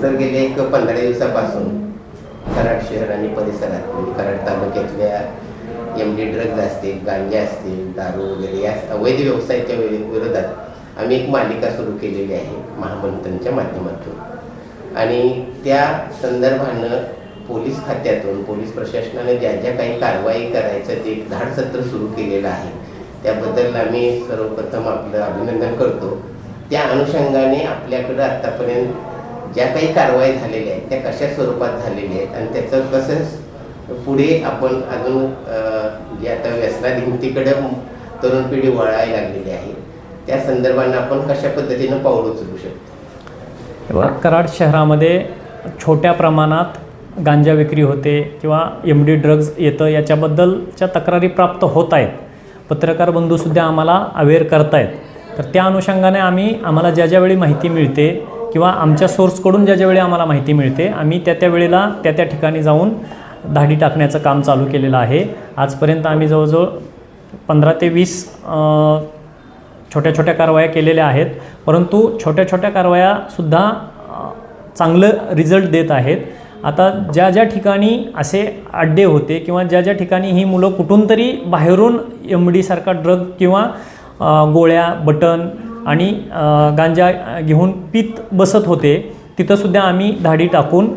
Sir गेले एक 15 दिवसापासून कराड शहर आणि परिसरात म्हणजे कराड तालुक्यातल्या MD ड्रग्ज असतील, गांजा असतील, दारू वगैरे या अवैध व्यवसायाच्या विरोधात आम्ही एक मालिका सुरू केलेली आहे महामंथनच्या माध्यमातून आणि त्या संदर्भानं पोलीस खात्यातून पोलीस प्रशासनाने ज्या ज्या काही कारवाई करायचं ते एक धाडसत्र सुरू केलेलं आहे त्याबद्दल आम्ही सर्वप्रथम आपलं अभिनंदन करतो। त्या अनुषंगाने आपल्याकडं आत्तापर्यंत ज्या काही कारवाई झालेल्या आहेत त्या कशा स्वरूपात झालेल्या आहेत आणि त्याचं कसं पुढे आपण अजून जे आता व्यसनाधीनतेकडे तरुण पिढी वळायला लागलेली आहे त्या संदर्भानं आपण कशा पद्धतीनं पाऊल उचलू शकतो। कराड शहरामध्ये छोट्या प्रमाणात गांजा विक्री होते किंवा MD ड्रग्ज येतं याच्याबद्दलच्या तक्रारी प्राप्त होत आहेत। पत्रकार बंधूसुद्धा आम्हाला अवेअर करतायत। तर त्या अनुषंगाने आम्हाला ज्या वेळी माहिती मिळते किंवा आमच्या सोर्सकडून ज्या वेळी आम्हाला माहिती मिळते आम्ही त्या वेळेला त्या ठिकाणी जाऊन धाडी टाकण्याचं काम चालू केलेलं आहे। आजपर्यंत आम्ही जवळजवळ 15 ते 20 छोट्या छोट्या कारवाया केलेल्या आहेत, परंतु छोट्या छोट्या कारवायासुद्धा चांगलं रिझल्ट देत आहेत। आता ज्या ठिकाणी असे अड्डे होते किंवा ज्या ठिकाणी ही मुलं कुठून तरी बाहेरून MD सारखा ड्रग किंवा गोळ्या बटन आणि गांजा घेऊन पीत बसत होते तिथंसुद्धा आम्ही धाडी टाकून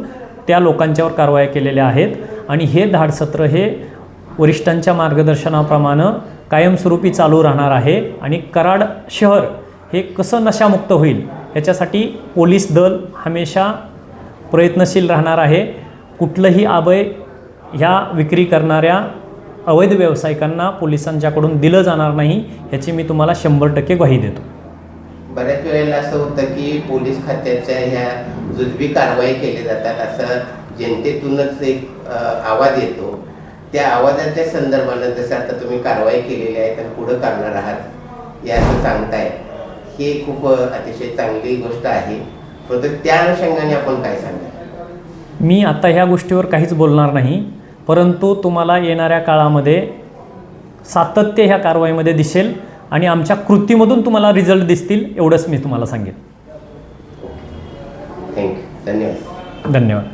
त्या लोकांच्यावर कारवाया केलेल्या आहेत आणि हे धाडसत्र हे वरिष्ठांच्या मार्गदर्शनाप्रमाणे कायमस्वरूपी चालू राहणार आहे आणि कराड शहर हे कसं नशामुक्त होईल याच्यासाठी पोलीस दल हमेशा प्रयत्नशील राहणार आहे। कुठलंही अभय ह्या विक्री करणाऱ्या अवैध व्यावसायिकांना पोलिसांच्याकडून दिलं जाणार नाही याची मी तुम्हाला 100% ग्वाही देतो। बऱ्याच वेळेला असं होतं की पोलीस खात्याच्या ह्या जुजबी कारवाई केली जातात असं जनतेतूनच एक आवाज येतो। त्या आवाजाच्या संदर्भानं जसं आता तुम्ही कारवाई केलेली आहे तर पुढं करणार आहात या असं सांगताय हे खूप अतिशय चांगली गोष्ट आहे, परंतु त्या अनुषंगाने आपण काय सांगाल? मी आता ह्या गोष्टीवर काहीच बोलणार नाही, परंतु तुम्हाला येणाऱ्या काळामध्ये सातत्य ह्या कारवाईमध्ये दिसेल आणि आमच्या कृतीमधून तुम्हाला रिझल्ट दिसतील एवढंच मी तुम्हाला सांगेन। थँक्यू, धन्यवाद। धन्यवाद।